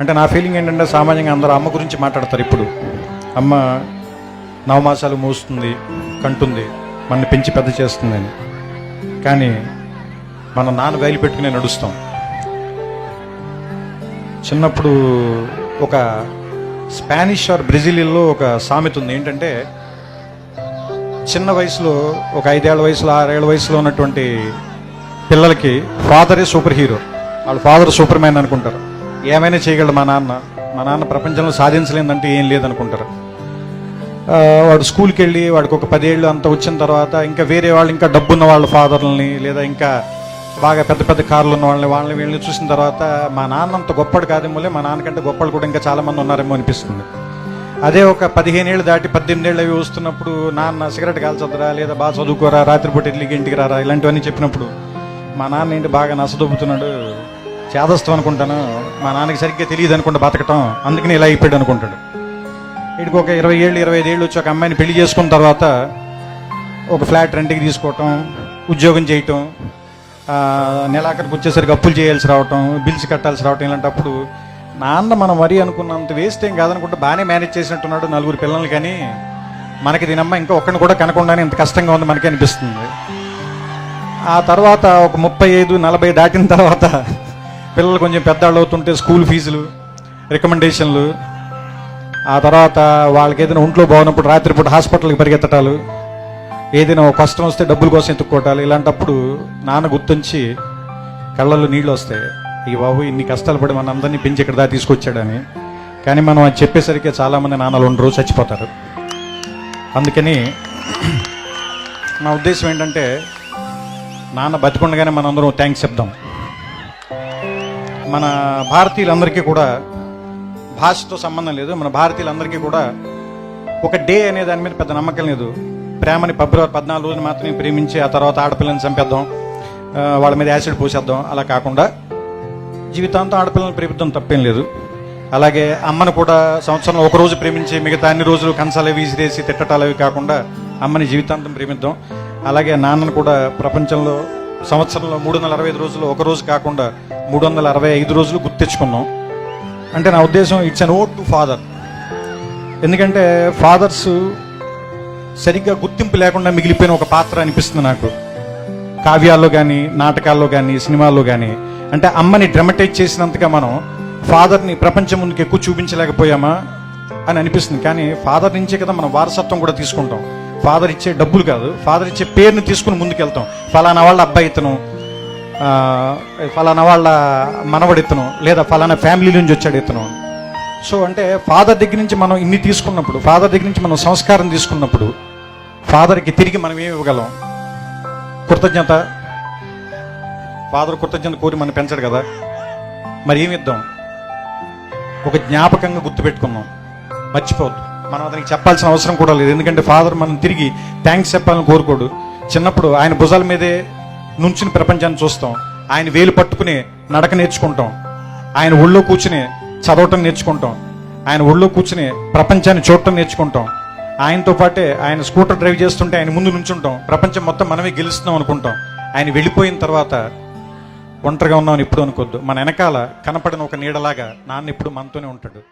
అంటే నా ఫీలింగ్ ఏంటంటే సామాన్యంగా అందరూ అమ్మ గురించి మాట్లాడతారు. ఇప్పుడు అమ్మ నవమాసాలు మోస్తుంది, కంటుంది, మనని పెంచి పెద్ద చేస్తుందని. కానీ మన నాన్న వేలు పెట్టుకునే నడుస్తాం. చిన్నప్పుడు ఒక స్పానిష్ ఆర్ బ్రెజిలియన్లో ఒక సామెత ఉంది. ఏంటంటే చిన్న వయసులో ఒక 5 ఏళ్ల వయసులో 6 ఏళ్ల వయసులో ఉన్నటువంటి పిల్లలకి ఫాదరే సూపర్ హీరో. వాళ్ళ ఫాదర్ సూపర్ మ్యాన్ అనుకుంటారు. ఏమైనా చేయగలడు మా నాన్న ప్రపంచంలో సాధించలేదంటే ఏం లేదనుకుంటారు. వాడు స్కూల్కి వెళ్ళి వాడికి ఒక 10 ఏళ్ళు అంత వచ్చిన తర్వాత ఇంకా వేరే వాళ్ళు, ఇంకా డబ్బున్న వాళ్ళ ఫాదర్లని, లేదా ఇంకా బాగా పెద్ద పెద్ద కార్లు ఉన్న వాళ్ళని వీళ్ళని చూసిన తర్వాత మా నాన్న అంత గొప్పడు కాదేమోలే, మా నాన్నకంటే గొప్పలు కూడా ఇంకా చాలామంది ఉన్నారేమో అనిపిస్తుంది. అదే ఒక 15 ఏళ్ళు దాటి 18 ఏళ్ళు అవి వస్తున్నప్పుడు నాన్న సిగరెట్ కాల్చొద్దురా, లేదా బాగా చదువుకోరా, రాత్రిపూట ఇడ్లీకి ఇంటికి రారా, ఇలాంటివన్నీ చెప్పినప్పుడు మా నాన్న ఏంటి బాగా నసదొబ్బుతున్నాడు, చేదస్తాం అనుకుంటాను, మా నాన్నకి సరిగ్గా తెలియదు అనుకుంటా బతకటం, అందుకని ఇలా అయిపోయాడు అనుకుంటాడు. వీడికి ఒక 20 ఏళ్ళు 25 ఏళ్ళు వచ్చి ఒక అమ్మాయిని పెళ్లి చేసుకున్న తర్వాత ఒక ఫ్లాట్ రెంట్కి తీసుకోవటం, ఉద్యోగం చేయటం, నెలాఖరికి వచ్చేసరికి అప్పులు చేయాల్సి రావటం, బిల్స్ కట్టాల్సి రావటం, ఇలాంటప్పుడు నాన్న మనం మరీ అనుకున్నంత వేస్ట్ ఏం కాదనుకుంటే బాగానే మేనేజ్ చేసినట్టున్నాడు 4 పిల్లలు. కానీ మనకి దీనమ్మ ఇంకా ఒక్కడిని కూడా కనకుండానే ఇంత కష్టంగా ఉంది మనకి అనిపిస్తుంది. ఆ తర్వాత ఒక 35-40 దాటిన తర్వాత పిల్లలు కొంచెం పెద్దవాళ్ళు అవుతుంటే స్కూల్ ఫీజులు, రికమెండేషన్లు, ఆ తర్వాత వాళ్ళకి ఏదైనా ఒంట్లో బాగున్నప్పుడు రాత్రిపూట హాస్పిటల్కి పరిగెత్తటాలు, ఏదైనా ఒక కష్టం వస్తే డబ్బుల కోసం ఎత్తుక్కోవటాలు, ఇలాంటప్పుడు నాన్న గుర్తుంచి కళ్ళల్లో నీళ్ళు వస్తాయి. ఈ బాబు ఇన్ని కష్టాలు పడి మన అందరినీ పెంచి ఇక్కడ దాకా తీసుకొచ్చాడని. కానీ మనం అది చెప్పేసరికి చాలామంది నాన్నలు 2 రోజు చచ్చిపోతారు. అందుకని నా ఉద్దేశం ఏంటంటే నాన్న బతికుండగానే మనందరం థ్యాంక్స్ చెప్దాం. మన భారతీయులందరికీ కూడా భాషతో సంబంధం లేదు. మన భారతీయులందరికీ కూడా ఒక డే అనే దాని మీద పెద్ద నమ్మకం లేదు. ప్రేమని ఫిబ్రవరి 14 రోజులు మాత్రమే ప్రేమించి ఆ తర్వాత ఆడపిల్లని చంపేద్దాం, వాళ్ళ మీద యాసిడ్ పోసేద్దాం, అలా కాకుండా జీవితాంతం ఆడపిల్లని ప్రేమిద్దాం, తప్పేం లేదు. అలాగే అమ్మను కూడా సంవత్సరంలో ఒక రోజు ప్రేమించి మిగతా అన్ని రోజులు కంచాలు విసిరేసి తిట్టటాలు అవి కాకుండా అమ్మని జీవితాంతం ప్రేమిద్దాం. అలాగే నాన్నను కూడా ప్రపంచంలో సంవత్సరంలో 365 రోజులు ఒక రోజు కాకుండా 365 రోజులు గుర్తించుకున్నాం. అంటే నా ఉద్దేశం it's an vote to father. ఎందుకంటే ఫాదర్స్ సరిగ్గా గుర్తింపు లేకుండా మిగిలిపోయిన ఒక పాత్ర అనిపిస్తుంది నాకు. కావ్యాల్లో కానీ, నాటకాల్లో కానీ, సినిమాల్లో కానీ. అంటే అమ్మని డ్రమటైజ్ చేసినంతగా మనం ఫాదర్ని ప్రపంచం ముందుకు ఎక్కువ చూపించలేకపోయామా అని అనిపిస్తుంది. కానీ ఫాదర్ నుంచే కదా మనం వారసత్వం కూడా తీసుకుంటాం. ఫాదర్ ఇచ్చే డబ్బులు కాదు, ఫాదర్ ఇచ్చే పేరుని తీసుకుని ముందుకెళ్తాం. ఫలానా వాళ్ళ అబ్బాయి ఇతను, ఫలానా వాళ్ళ మనవడు ఇతను, లేదా ఫలానా ఫ్యామిలీ నుంచి వచ్చాడు ఇతను. సో అంటే ఫాదర్ దగ్గర నుంచి మనం ఇన్ని తీసుకున్నప్పుడు, ఫాదర్ దగ్గర నుంచి మనం సంస్కారం తీసుకున్నప్పుడు ఫాదర్కి తిరిగి మనం ఏమి ఇవ్వగలం? కృతజ్ఞత. ఫాదర్ కృతజ్ఞత కోరి మనం పెంచాడు కదా, మరి ఏమి ఇద్దాం? ఒక జ్ఞాపకంగా గుర్తుపెట్టుకున్నాం, మర్చిపోవద్దు. మనం అతనికి చెప్పాల్సిన అవసరం కూడా లేదు. ఎందుకంటే ఫాదర్ మనం తిరిగి థ్యాంక్స్ చెప్పాలని కోరుకోడు. చిన్నప్పుడు ఆయన భుజాల మీదే నుంచుని ప్రపంచాన్ని చూస్తాం, ఆయన వేలు పట్టుకుని నడక నేర్చుకుంటాం, ఆయన ఒళ్ళో కూర్చుని చదవటం నేర్చుకుంటాం, ఆయన ఒళ్ళో కూర్చుని ప్రపంచాన్ని చూడటం నేర్చుకుంటాం. ఆయనతో పాటే ఆయన స్కూటర్ డ్రైవ్ చేస్తుంటే ఆయన ముందు నుంచుంటాం, ప్రపంచం మొత్తం మనమే గెలుస్తున్నాం అనుకుంటాం. ఆయన వెళ్ళిపోయిన తర్వాత ఒంటరిగా ఉన్నామని ఎప్పుడు అనుకోద్దు. మన వెనకాల కనపడిన ఒక నీడలాగా నాన్న ఇప్పుడు మనతోనే ఉంటాడు.